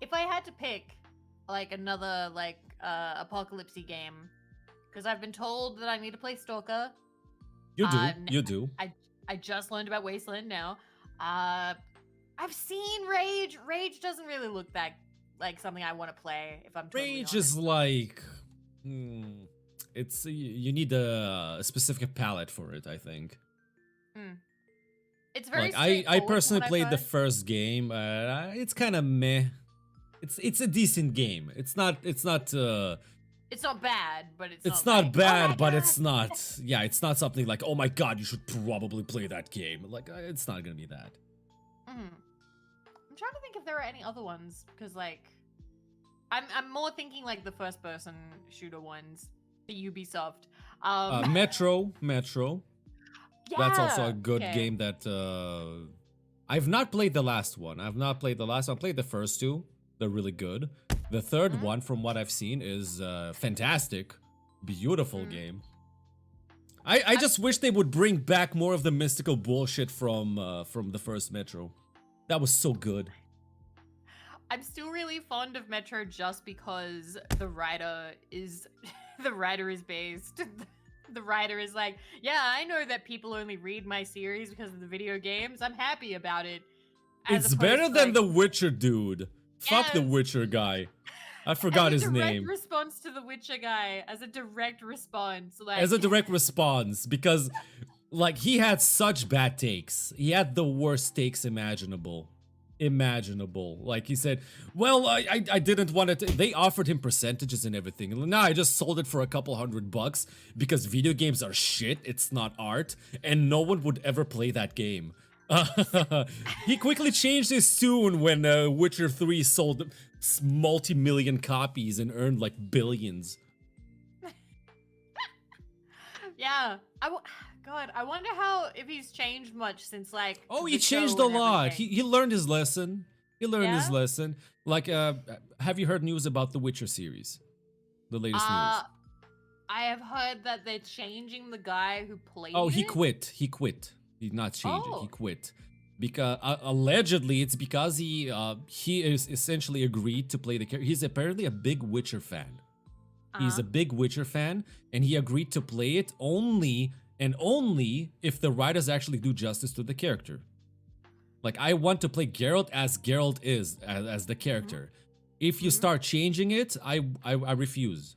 if I had to pick like another like apocalypsey game, because I've been told that I need to play Stalker. You do. N- You do. I just learned about Wasteland now. I've seen Rage. Rage doesn't really look that like something I want to play, if I'm totally Rage honest. is like, it's you need a specific palette for it, I think. It's very Like I straightforward from personally what I've played the heard. first game. It's kind of meh. It's a decent game. It's not It's not bad, but it's not not like, oh bad, my but god. it's not. Yeah, it's not something like, oh my god, you should probably play that game. Like it's not gonna be that. I'm trying to think if there are any other ones because like I'm more thinking like the first person shooter ones, the Ubisoft. Metro. Yeah, That's also a good okay. game that I've not played the last one. I've not played the last one. I played the first two. They're really good. The third one, from what I've seen, is fantastic. Beautiful game. I just wish they would bring back more of the mystical bullshit from the first Metro. That was so good. I'm still really fond of Metro just because the writer is the writer is based. The writer is like, yeah, I know that people only read my series because of the video games. I'm happy about it. It's better to, than like, the Witcher dude. Fuck the yes. Witcher guy. I forgot his name. Response to the Witcher guy, as a direct response, like As a direct response, because like he had such bad takes. He had the worst takes imaginable. Like he said, well, I didn't want it. They offered him percentages and everything. Nah, I just sold it for a couple $100 because video games are shit. It's not art, and no one would ever play that game. He quickly changed his tune when Witcher 3 sold multi-million copies and earned like billions. yeah. God, I wonder how if he's changed much since like. Oh, the he changed show a and lot. everything. He learned his lesson. He learned his Yeah? lesson. Like, have you heard news about the Witcher series? The latest news. I have heard that they're changing the guy who played Oh, he it. quit. He quit. He did not change it. He Oh. quit. Because allegedly it's because he is essentially agreed to play the character. He's apparently a big Witcher fan. He's a big Witcher fan, and he agreed to play it only and only if the writers actually do justice to the character. Like, I want to play Geralt as Geralt is, as the character. If you start changing it, I refuse.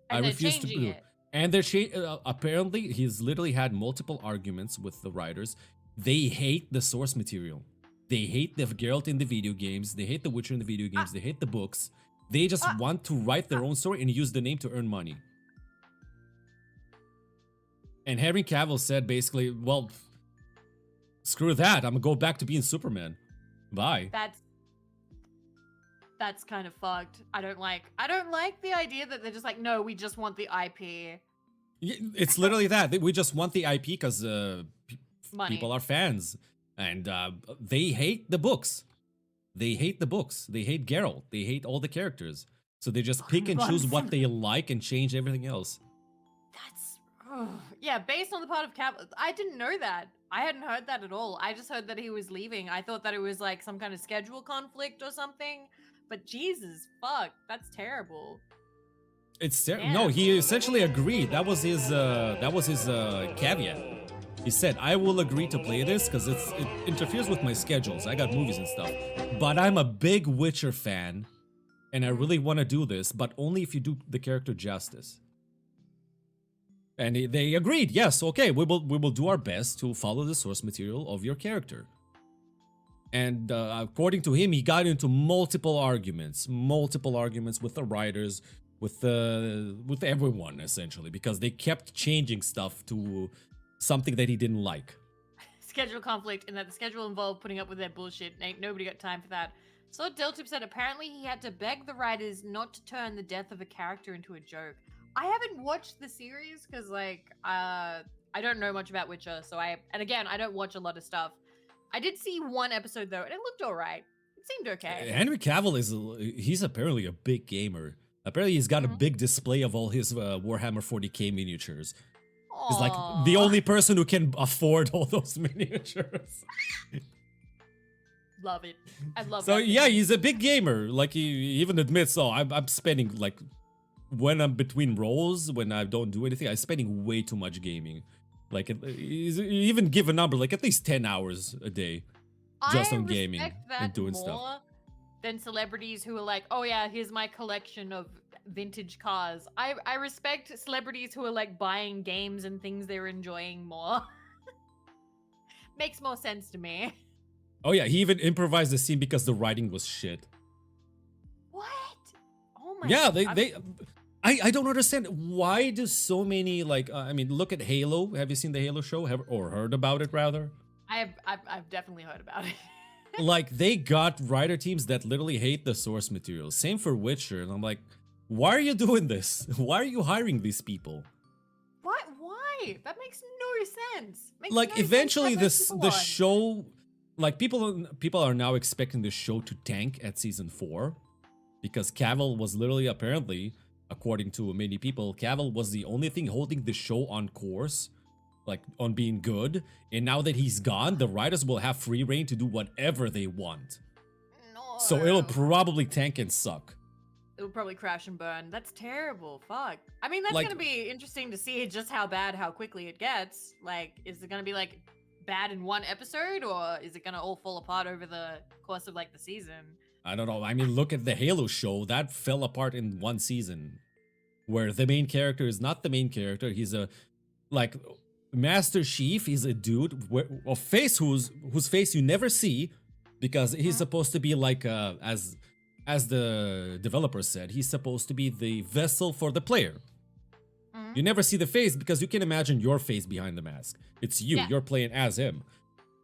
And I refuse to do. it. And they're apparently he's literally had multiple arguments with the writers. They hate the source material. They hate the Geralt in the video games. They hate the Witcher in the video games. They hate the books. They just want to write their own story and use the name to earn money. And Henry Cavill said basically, well, screw that. I'm gonna go back to being Superman. Bye. That's kind of fucked. I don't like the idea that they're just like, no, we just want the IP. It's literally that. We just want the IP because people are fans. And they hate the books. They hate the books. They hate Geralt. They hate all the characters. So they just pick and choose what they like and change everything else. Yeah, based on the part of Cap, I didn't know that. I hadn't heard that at all. I just heard that he was leaving. I thought that it was like some kind of schedule conflict or something. But Jesus, fuck, that's terrible. It's no. He essentially agreed. That was his caveat. He said, "I will agree to play this because it interferes with my schedules. I got movies and stuff. But I'm a big Witcher fan, and I really want to do this, but only if you do the character justice." And they agreed. Yes, okay, we will do our best to follow the source material of your character. And according to him, he got into multiple arguments with the writers, with everyone essentially, because they kept changing stuff to something that he didn't like. Schedule conflict, and that the schedule involved putting up with their bullshit. Ain't nobody got time for that. So Deltube said apparently he had to beg the writers not to turn the death of a character into a joke. I haven't watched the series because, like, I don't know much about Witcher, so and again, I don't watch a lot of stuff. I did see one episode, though, and it looked alright. It seemed okay. Henry Cavill he's apparently a big gamer. Apparently he's got a big display of all his Warhammer 40k miniatures. Aww. He's like the only person who can afford all those miniatures. Love it. I love So that. yeah, thing. he's a big gamer. Like he even admits, oh, I'm spending like when I'm between roles, when I don't do anything, I'm spending way too much gaming. Like he's he even give a number, like at least 10 hours a day just I on gaming respect and that doing stuff. more than celebrities who are like, oh yeah, here's my collection of vintage cars. I respect celebrities who are like buying games and things they're enjoying more. Makes more sense to me. Oh yeah, he even improvised the scene because the writing was shit. What? Oh my Yeah, god. I don't understand why do so many like I mean, look at Halo. Have you seen the Halo show? Or heard about it rather? I've definitely heard about it. Like they got writer teams that literally hate the source material. Same for Witcher, and I'm like, why are you doing this? Why are you hiring these people? What? Why? That makes no sense. Makes Like no sense eventually to have those this people the on. show, like people are now expecting the show to tank at season 4 because Cavill was literally apparently, according to many people, Cavill was the only thing holding the show on course, like on being good. And now that he's gone, the writers will have free reign to do whatever they want. No. So it'll probably tank and suck. It would probably crash and burn. That's terrible. Fuck. I mean, that's Like- gonna be interesting to see just how bad, how quickly it gets. Like, is it gonna be like bad in one episode, or is it gonna all fall apart over the course of like the season? I don't know. I mean, look at the Halo show. That fell apart in one season. Where the main character is not the main character. He's a, like, Master Chief. He's a dude of face whose face you never see. Because he's supposed to be like, as the developer said, he's supposed to be the vessel for the player. Mhm. You never see the face because you can imagine your face behind the mask. It's you. Yeah. You're playing as him.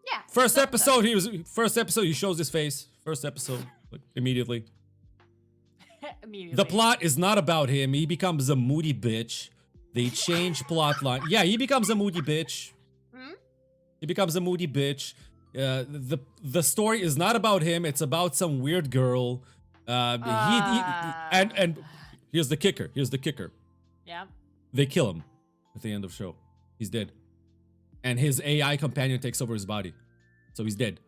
Yeah. First so- episode, he shows his face. First episode, like immediately. Immediately. The plot is not about him. He becomes a moody bitch. They change plot line. Yeah, he becomes a moody bitch. Hmm? He becomes a moody bitch. The story is not about him. It's about some weird girl. And here's the kicker. Here's the kicker. Yeah. They kill him at the end of the show. He's dead. And his AI companion takes over his body. So he's dead.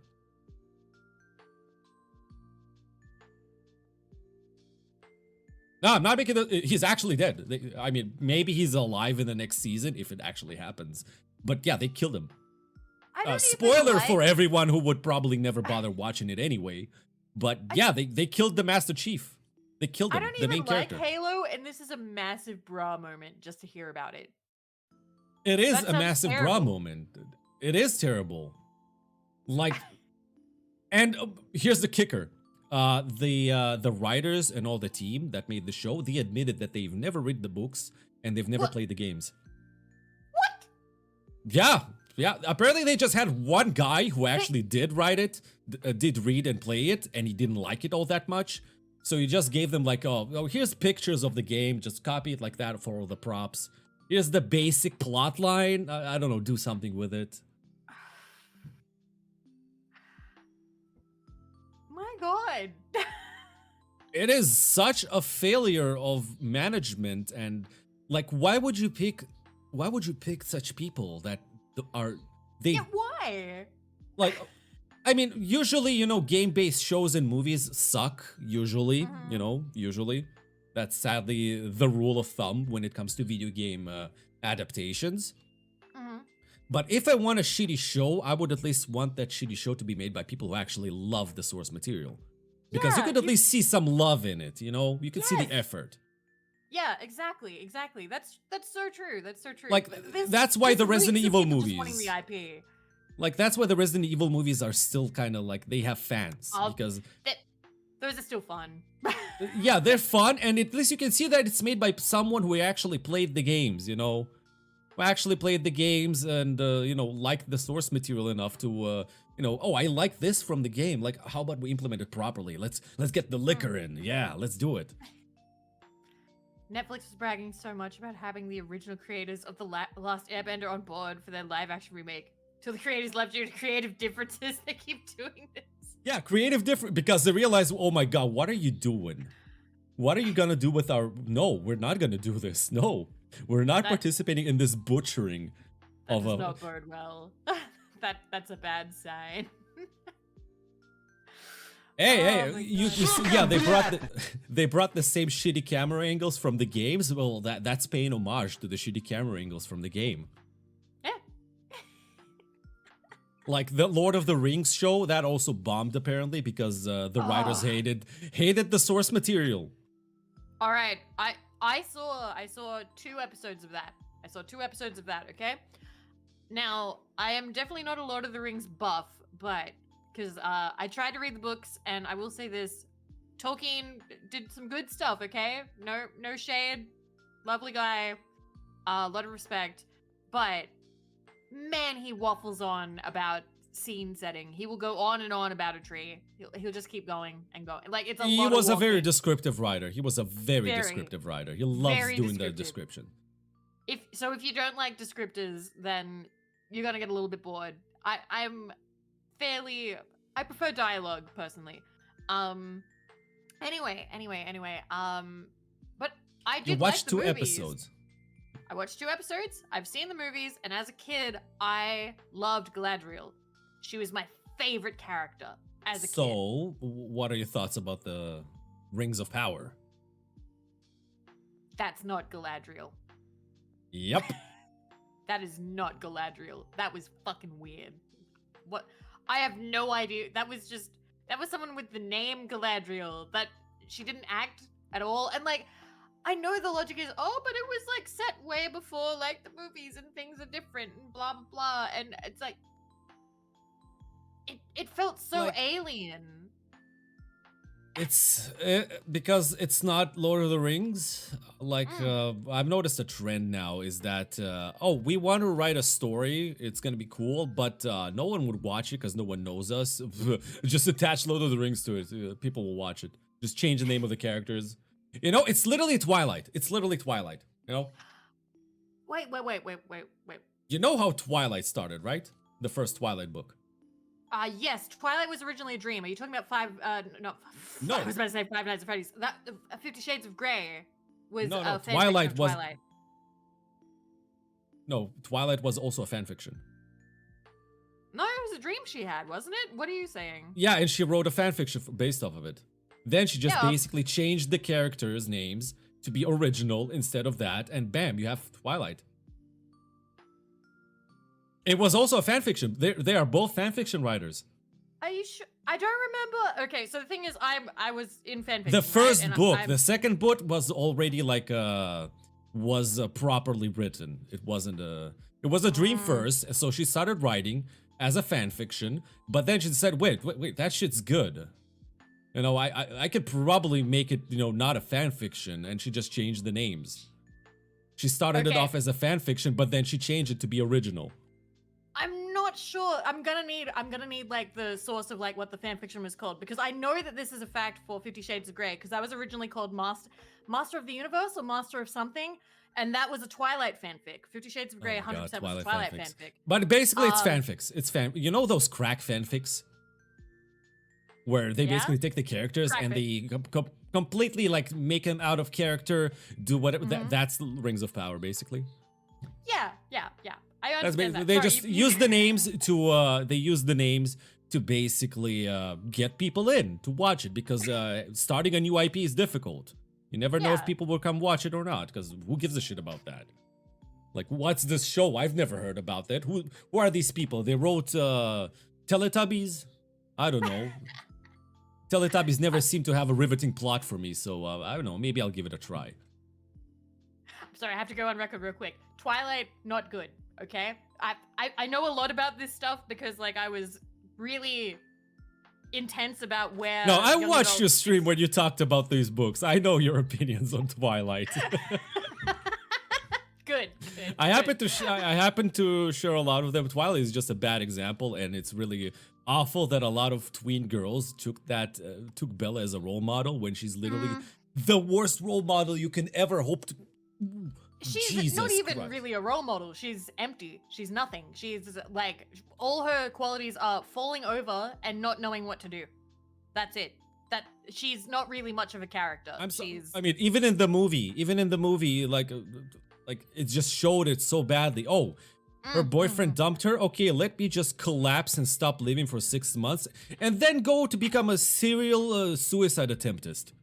No, I'm not making he's actually dead. I mean, maybe he's alive in the next season if it actually happens. But yeah, they killed him. I don't even Spoiler like- for everyone who would probably never bother watching it anyway. But yeah, they killed the Master Chief. They killed I him, don't the even main like character. Halo, and this is a massive bra moment just to hear about it. It is That a sounds massive bra terrible. moment. It is terrible. Like, and here's the kicker. The writers and all the team that made the show, they admitted that they've never read the books and they've never What? played the games. What? Yeah. Apparently they just had one guy who actually did write it, did read and play it, and he didn't like it all that much. So he just gave them like, oh, here's pictures of the game, just copy it like that for all the props. Here's the basic plot line. I don't know, do something with it. My god. It is such a failure of management, and like, why would you pick such people that are they Yeah, why? like? I mean, usually, game-based shows and movies suck. Usually, usually. That's sadly the rule of thumb when it comes to video game adaptations. Mhm. But if I want a shitty show, I would at least want that shitty show to be made by people who actually love the source material. Because you Yeah, could at least see some love in it, You could see the Yes. effort. Yeah, exactly. That's so true. That's so true. Like, This- that's why this the leads Resident to Evil people just wanting movies. the IP. Like, that's why the Resident Evil movies are still kind of like, they have fans. I'll- Because, Those are still fun. yeah, they're fun, and at least you can see that it's made by someone who actually played the games, Who actually played the games and, liked the source material enough to, oh, I like this from the game. Like, how about we implement it properly? Let's get the liquor in. Yeah, let's do it. Netflix is bragging so much about having the original creators of The Last Airbender on board for their live-action remake. Till the creators left due to creative differences, they keep doing this. Yeah, creative different because they realize, oh my god, what are you doing? What are you gonna do with our? No, we're not gonna do this. No, we're not That- participating in this butchering That of does a. not bode well. That's a bad sign. Hey, my you God. see, yeah, they brought the same shitty camera angles from the games. Well, that's paying homage to the shitty camera angles from the game. Yeah. Like the Lord of the Rings show, that also bombed apparently because the writers Oh. hated the source material. All right. I saw 2 episodes of that. I saw 2 episodes of that. Okay. Now I am definitely not a Lord of the Rings buff, but because I tried to read the books, and I will say this: Tolkien did some good stuff. Okay. No shade. Lovely guy. A lot of respect, but man, he waffles on about scene setting. He will go on and on about a tree. He'll just keep going and going. Like it's a He lot was of a very walking. descriptive writer. He was a very Very, descriptive writer. He loves very doing the descriptive. description. If you don't like descriptors, then you're gonna get a little bit bored. I prefer dialogue personally. Anyway. But I You did watched like the 2 movies. episodes. I watched 2 episodes. I've seen the movies, and as a kid, I loved Galadriel. She was my favorite character as a kid. So, what are your thoughts about the Rings of Power? That's not Galadriel. Yep. That is not Galadriel. That was fucking weird. What? I have no idea. That was someone with the name Galadriel. That she didn't act at all. And like, I know the logic is, oh, but it was like set way before like the movies and things are different and blah blah blah. And it's like, it felt so Like- alien. It's because it's not Lord of the Rings. Like I've noticed a trend now is that we want to write a story. It's gonna be cool, but no one would watch it because no one knows us. Just attach Lord of the Rings to it. People will watch it. Just change the name of the characters. You know, it's literally Twilight. It's literally Twilight. You know. Wait. You know how Twilight started, right? The first Twilight book. Yes, Twilight was originally a dream. Are you talking about No. I was about to say Five Nights at Freddy's. That 50 Shades of Grey was No, a no, fanfiction Twilight of was- Twilight. No, Twilight was also a fanfiction. No, it was a dream she had, wasn't it? What are you saying? Yeah, and she wrote a fanfiction based off of it. Then she just Yeah. basically changed the characters' names to be original instead of that, and bam, you have Twilight. It was also a fanfiction. They are both fanfiction writers. Are you sure? I don't remember. Okay, so the thing is, I was in fanfiction. The first right? And book, I'm- the second book was already like was properly written. It wasn't a. It was a dream first, so she started writing as a fanfiction. But then she said, "Wait, that shit's good. You know, I could probably make it, you know, not a fanfiction." And she just changed the names. She started it Okay. off as a fanfiction, but then she changed it to be original. I'm not sure. I'm gonna need like the source of like what the fanfiction was called, because I know that this is a fact for 50 Shades of Grey, because that was originally called Master of the Universe or Master of something, and that was a Twilight fanfic. 50 Shades of Grey, Oh my 100% God, was a Twilight fanfics. fanfic. But basically, it's Um, fanfics. It's You know those crack fanfics, where they Yeah? basically take the characters and Crack they completely like make them out of character, do whatever. Mhm. That's Rings of Power, basically. Yeah. I That's understand basically that. they Sorry, just you- use the names to they use the names to basically get people in to watch it, because starting a new IP is difficult. You never know if Yeah. people will come watch it or not, because who gives a shit about that? Like, what's this show? I've never heard about that. Who are these people? They wrote Teletubbies? I don't know. Teletubbies never seem to have a riveting plot for me, so I don't know. Maybe I'll give it a try. I'm sorry, I have to go on record real quick. Twilight, not good. Okay, I know a lot about this stuff because like I was really intense about where. No, I young watched your adults- stream when you talked about these books. I know your opinions on Twilight. Good. I happen to share a lot of them. Twilight is just a bad example, and it's really awful that a lot of tween girls took Bella as a role model when she's literally the worst role model you can ever hope to. She's Jesus not even Christ. really a role model. She's empty. She's nothing. She's like all her qualities are falling over and not knowing what to do. That's it. That she's not really much of a character. She's I mean, even in the movie, like it just showed it so badly. Oh, Her Mm-hmm. boyfriend dumped her. Okay, let me just collapse and stop living for 6 months, and then go to become a serial suicide attemptist.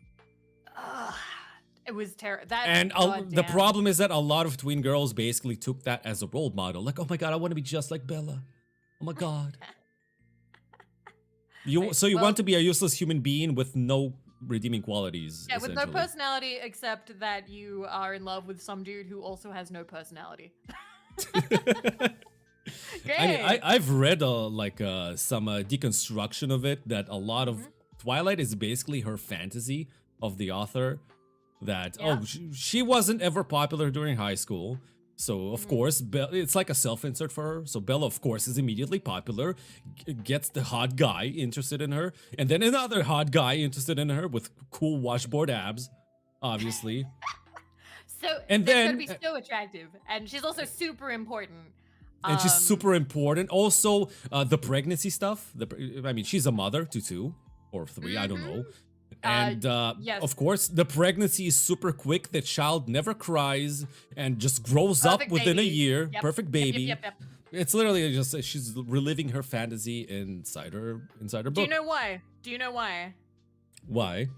It was terrible. That And the goddamn. problem is that a lot of tween girls basically took that as a role model. Like, oh my god, I want to be just like Bella. Oh my god. Wait, So you want well, to be a useless human being with no redeeming qualities, yeah, with no essentially. personality except that you are in love with some dude who also has no personality. I mean, Great. I've read some deconstruction of it, that a lot of Mhm. Twilight is basically her fantasy of the author, that Yeah. she wasn't ever popular during high school, so of Mhm. course it's like a self-insert for her. So Bella, of course, is immediately popular, gets the hot guy interested in her, and then another hot guy interested in her with cool washboard abs, obviously. So And they've got to then be so attractive, and she's also super important. and she's Um, super important. Also, the pregnancy stuff. I mean, she's a mother to two or three, I don't mhm. know. Uh, And yes, of course, the pregnancy is super quick. The child never cries and just grows up perfect within a baby. year. Yep. Perfect Yep. Yep. baby. Yep. Yep. It's literally just she's reliving her fantasy inside her Do you book. know why? Do you know why? Why?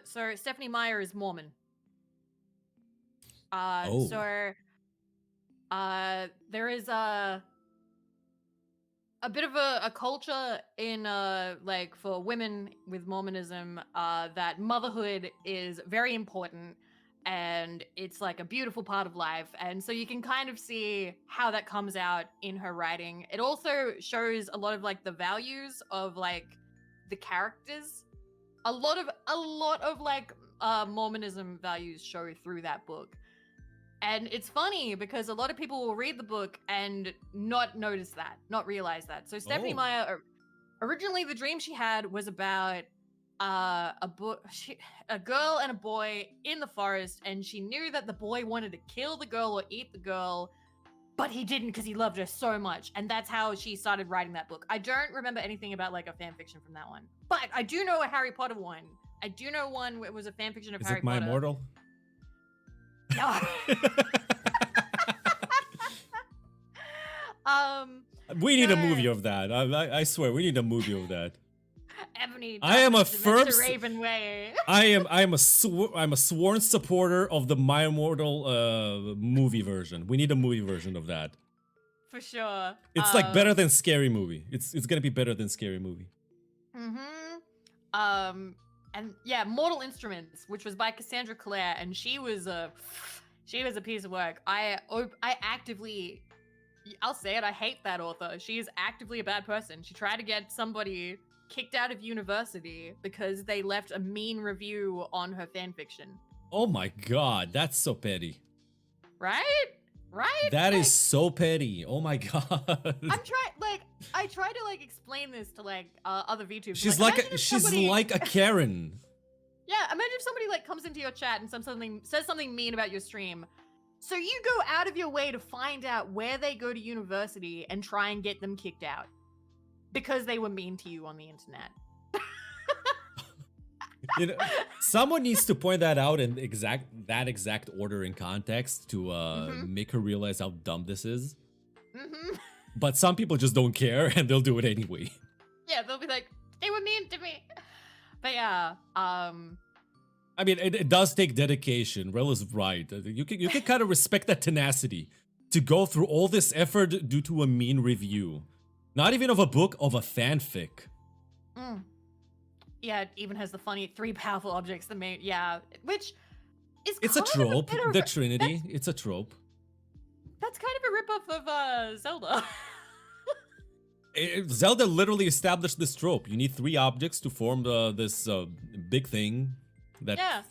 So Stephanie Meyer is Mormon. Oh, So there is a bit of a culture in like for women with Mormonism that motherhood is very important and it's like a beautiful part of life, and so you can kind of see how that comes out in her writing. It also shows a lot of like the values of like the characters. A lot of like Mormonism values show through that book. And it's funny because a lot of people will read the book and not notice that, not realize that. So Stephanie oh, Meyer, originally the dream she had was about a girl and a boy in the forest, and she knew that the boy wanted to kill the girl or eat the girl, but he didn't because he loved her so much, and that's how she started writing that book. I don't remember anything about like a fan fiction from that one, but I do know a Harry Potter one. I do know one where it was a fan fiction of is Harry it My Potter. Immortal? No. We need a movie So of that. I swear, we need a movie of that. Ebony I am a Douglas, firm. Mr. Raven Way. I'm a sworn supporter of the My Immortal movie version. We need a movie version of that. For sure. It's like better than Scary Movie. It's gonna be better than Scary Movie. And yeah, Mortal Instruments, which was by Cassandra Clare, and she was a piece of work. I actively, I'll say it, I hate that author. She is actively a bad person. She tried to get somebody kicked out of university because they left a mean review on her fanfiction. Oh my god, that's so petty. Right? Right? That Like, is so petty. Oh my god. I try to like explain this to like other VTubers. She's Like, like imagine if she's somebody, like a Karen. yeah, imagine if somebody like comes into your chat and says something mean about your stream. So you go out of your way to find out where they go to university and try and get them kicked out because they were mean to you on the internet. You know, someone needs to point that out in that exact order in context to make her realize how dumb this is. But some people just don't care and they'll do it anyway. Yeah, they'll be like, they were mean to me. But yeah, I mean, it does take dedication. Rel is right. You can kind of respect that tenacity to go through all this effort due to a mean review. Not even of a book, of a fanfic. Yeah, it even has the funny 3 powerful objects that made, yeah, which is It's a kind of trope. bit of The Trinity. It's a trope. That's kind of a ripoff of Zelda. Zelda literally established this trope. You need 3 objects to form this big thing. That Yeah.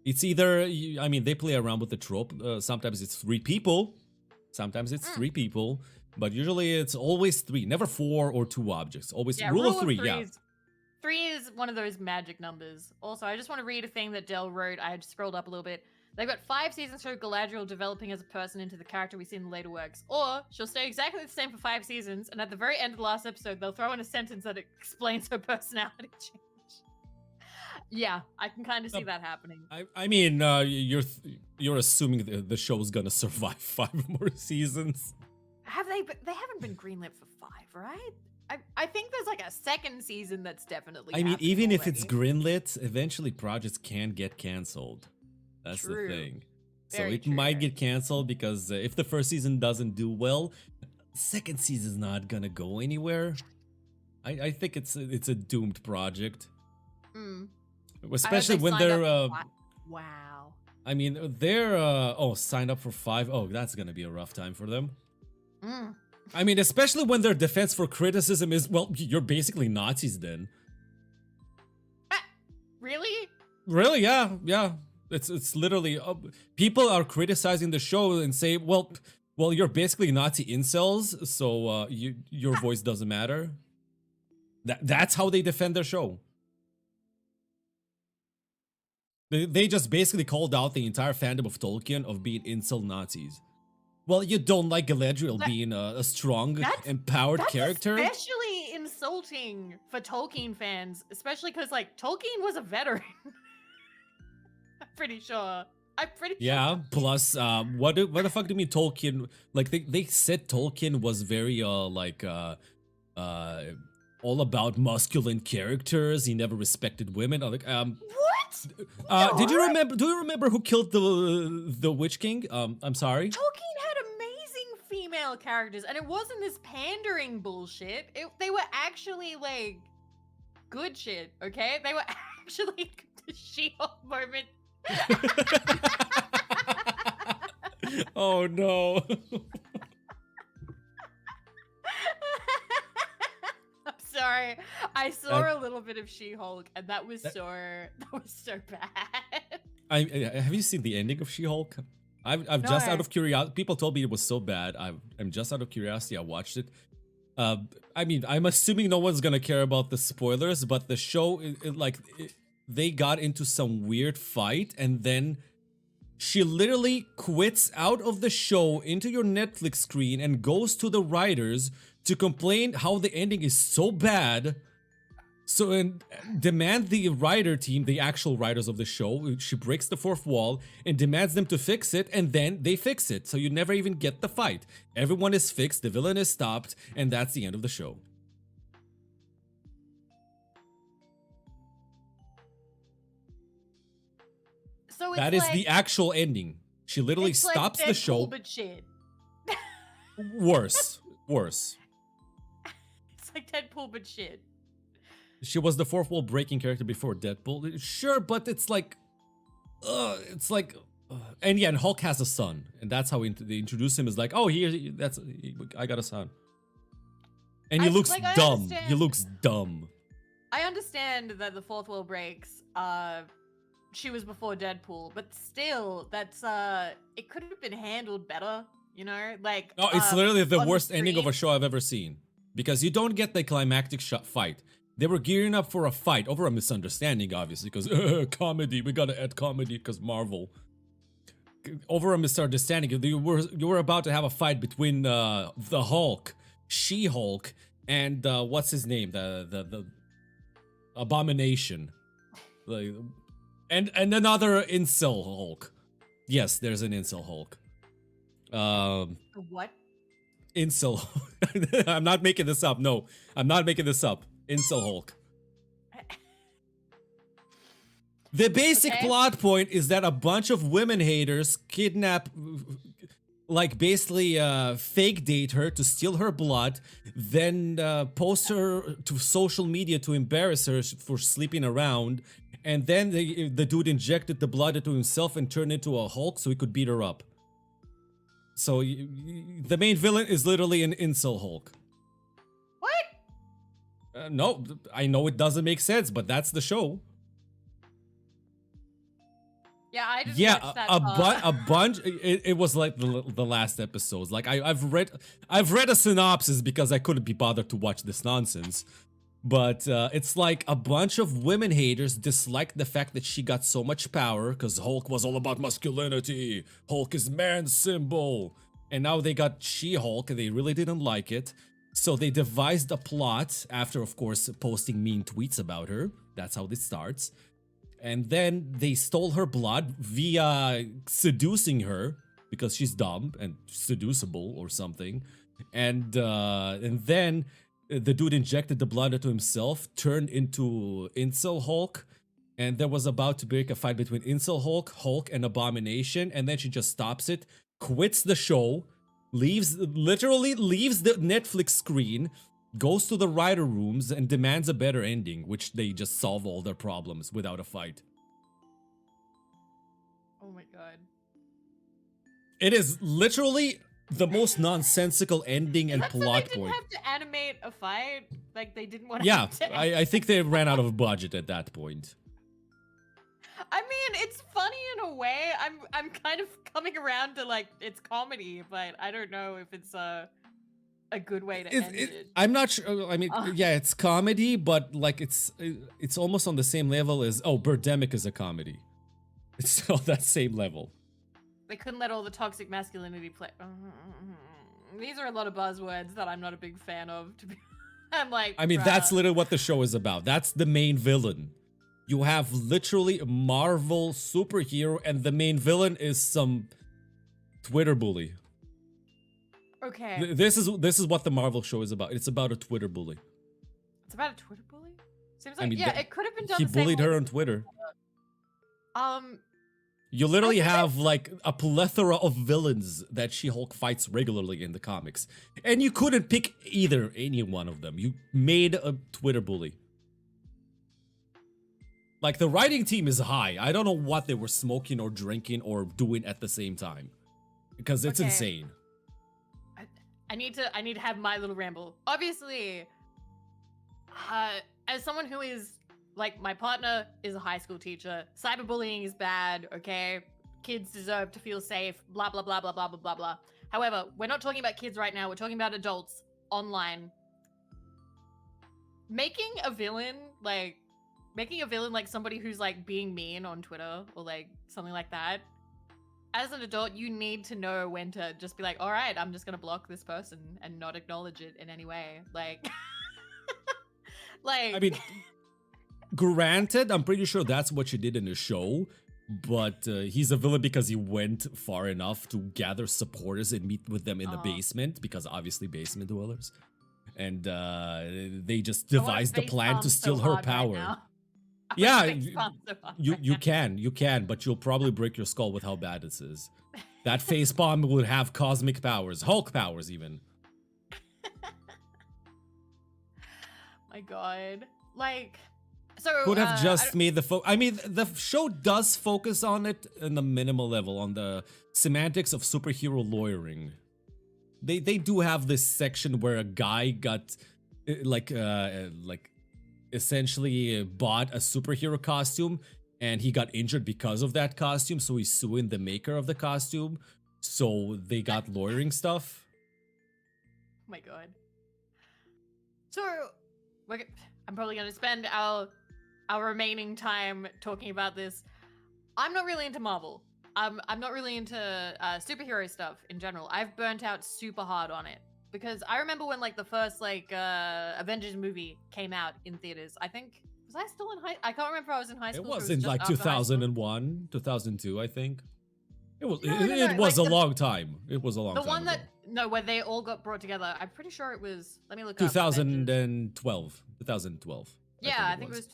It's either, I mean, they play around with the trope. Sometimes it's 3 people. Sometimes it's 3 people. But usually it's always 3. Never 4 or 2 objects. Always Yeah, rule of 3, yeah. 3 is one of those magic numbers. Also, I just want to read a thing that Dell wrote. I had scrolled up a little bit. They've got 5 seasons show Galadriel developing as a person into the character we see in the later works. Or she'll stay exactly the same for 5 seasons, and at the very end of the last episode, they'll throw in a sentence that explains her personality change. Yeah, I can kind of see that happening. I mean, you're assuming the show's gonna survive 5 more seasons. They haven't been greenlit for 5, right? I think there's like a second season that's definitely. I mean, even if it's already. greenlit, eventually projects can get canceled. That's True. the thing. So Very it true. might get canceled because if the first season doesn't do well, second season's not gonna go anywhere. I think it's a doomed project. Mm. Especially when they're wow. I mean, they're signed up for 5. Oh, that's gonna be a rough time for them. Mm. I mean, especially when their defense for criticism is, well, you're basically Nazis then. Really? Really? Yeah. It's literally people are criticizing the show and say, well, you're basically Nazi incels, so your voice doesn't matter. That's how they defend their show. They just basically called out the entire fandom of Tolkien of being incel Nazis. Well, you don't like Galadriel being a strong, empowered character? That's especially insulting for Tolkien fans, especially because, like, Tolkien was a veteran. I'm pretty sure. Yeah, plus, what the fuck do you mean Tolkien? Like, they said Tolkien was very, all about masculine characters. He never respected women. Like, what? Did you remember? Do you remember who killed the Witch King? I'm sorry. Tolkien had amazing female characters, and it wasn't this pandering bullshit. They were actually like good shit. Okay, they were actually the She-Hulk moment. Oh no. Sorry, I saw a little bit of She-Hulk, and that was so bad. Have you seen the ending of She-Hulk? I've No. just out of curiosity. People told me it was so bad. I'm just out of curiosity. I watched it. I mean, I'm assuming no one's gonna care about the spoilers, but the show, they got into some weird fight, and then she literally quits out of the show into your Netflix screen and goes to the writers to complain how the ending is so bad. So, and demand the writer team, the actual writers of the show, she breaks the fourth wall and demands them to fix it, and then they fix it. So you never even get the fight. Everyone is fixed, the villain is stopped, and that's the end of the show. So that is the actual ending. She literally stops the show. But shit. Worse. It's like Deadpool, but shit. She was the fourth wall breaking character before Deadpool. Sure, but it's like, and yeah, and Hulk has a son, and that's how they introduce him. Is like, oh, I got a son, and he looks dumb. He looks dumb. I understand that the fourth wall breaks. She was before Deadpool, but still, that's it could have been handled better. You know, like no, it's literally the worst ending of a show I've ever seen, because you don't get the climactic fight. They were gearing up for a fight over a misunderstanding, obviously, because comedy. We gotta add comedy because Marvel. Over a misunderstanding, you were about to have a fight between the Hulk, She-Hulk, and what's his name, the Abomination, and another incel Hulk. Yes, there's an incel Hulk. What? Incel. I'm not making this up. No, I'm not making this up. Incel Hulk. The basic plot point is that a bunch of women haters kidnap, like basically fake date her to steal her blood, then post her to social media to embarrass her for sleeping around, and then the dude injected the blood into himself and turned into a Hulk so he could beat her up. So the main villain is literally an incel Hulk. What? No, I know it doesn't make sense, but that's the show. Yeah, I didn't watch that. A bunch. It was like the last episodes. Like I've read a synopsis because I couldn't be bothered to watch this nonsense. But it's like a bunch of women haters disliked the fact that she got so much power because Hulk was all about masculinity. Hulk is man's symbol. And now they got She-Hulk and they really didn't like it. So they devised a plot after, of course, posting mean tweets about her. That's how this starts. And then they stole her blood via seducing her because she's dumb and seducible or something. and then the dude injected the blood into himself, turned into Incel Hulk, and there was about to break a fight between Incel Hulk, Hulk, and Abomination, and then she just stops it, quits the show, literally leaves the Netflix screen, goes to the writer rooms, and demands a better ending, which they just solve all their problems without a fight. Oh my god. It is literally the most nonsensical ending and plot they didn't point. have to animate a fight? Like, they didn't want Yeah, to I think they ran out of budget at that point. I mean, it's funny in a way. I'm kind of coming around to, like, it's comedy, but I don't know if it's a good way to end it. I'm not sure. I mean, yeah, it's comedy, but like it's almost on the same level as Birdemic is a comedy. It's on that same level. They couldn't let all the toxic masculinity play. These are a lot of buzzwords that I'm not a big fan of. To be, I'm like, I mean, that's literally what the show is about. That's the main villain. You have literally a Marvel superhero, and the main villain is some Twitter bully. Okay. This is what the Marvel show is about. It's about a Twitter bully. It's about a Twitter bully? Seems like, I mean, yeah, it could have been done he the same bullied way. her on Twitter. You I literally think have like a plethora of villains that She-Hulk fights regularly in the comics. And you couldn't pick any one of them. You made a Twitter bully. Like, the writing team is high. I don't know what they were smoking or drinking or doing at the same time. Because it's insane. I need to have my little ramble. Obviously, as someone who is, like, my partner is a high school teacher, cyberbullying is bad, okay? Kids deserve to feel safe, blah, blah, blah, blah, blah, blah, blah, blah. However, we're not talking about kids right now. We're talking about adults online. Making a villain like somebody who's, like, being mean on Twitter or, like, something like that. As an adult, you need to know when to just be like, all right, I'm just going to block this person and not acknowledge it in any way. Like, I mean, granted, I'm pretty sure that's what you did in the show, but he's a villain because he went far enough to gather supporters and meet with them in the basement, because obviously basement dwellers. And they just devised the plan to steal her power. Yeah, you can, but you'll probably break your skull with how bad this is. That facepalm would have cosmic powers, Hulk powers even. My god. Like, so could have just made the I mean, the show does focus on it in the minimal level, on the semantics of superhero lawyering. They do have this section where a guy got like essentially bought a superhero costume, and he got injured because of that costume, so he's suing the maker of the costume. So they got lawyering stuff. Oh my god. So I'm probably gonna spend our remaining time talking about this. I'm not really into Marvel. I'm not really into superhero stuff in general. I've burnt out super hard on it. Because I remember when, like, the first, like, Avengers movie came out in theaters. I think, was I still in I can't remember if I was in high school. It was in, like, 2001, 2002, I think. It was a long time. It was a long time. The one that, where they all got brought together. I'm pretty sure it was, let me look 2012. 2012. Yeah, I think it was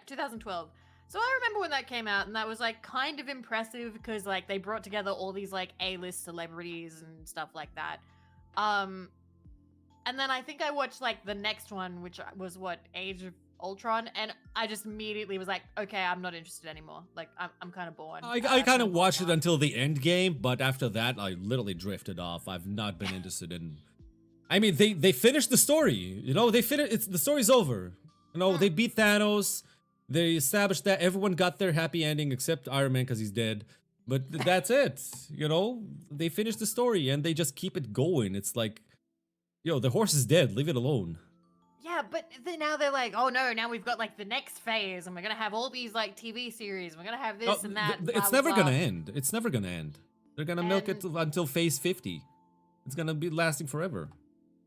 2012. So I remember when that came out, and that was, like, kind of impressive because, like, they brought together all these, like, A-list celebrities and stuff like that. And then I think I watched, like, the next one, which was Age of Ultron, and I just immediately was like, okay, I'm not interested anymore. Like, I'm kind of bored. I kind of watched it until the end game, but after that, I literally drifted off. I've not been interested in. I mean, they finished the story. You know, the story's over. You know, they beat Thanos. They established that everyone got their happy ending except Iron Man because he's dead. But that's it. You know, they finished the story and they just keep it going. It's like, yo, the horse is dead. Leave it alone. Yeah, but now they're like, oh no, now we've got, like, the next phase, and we're gonna have all these, like, TV series. We're gonna have this and that. It's never gonna end. It's never gonna end. They're gonna milk it until phase 50. It's gonna be lasting forever.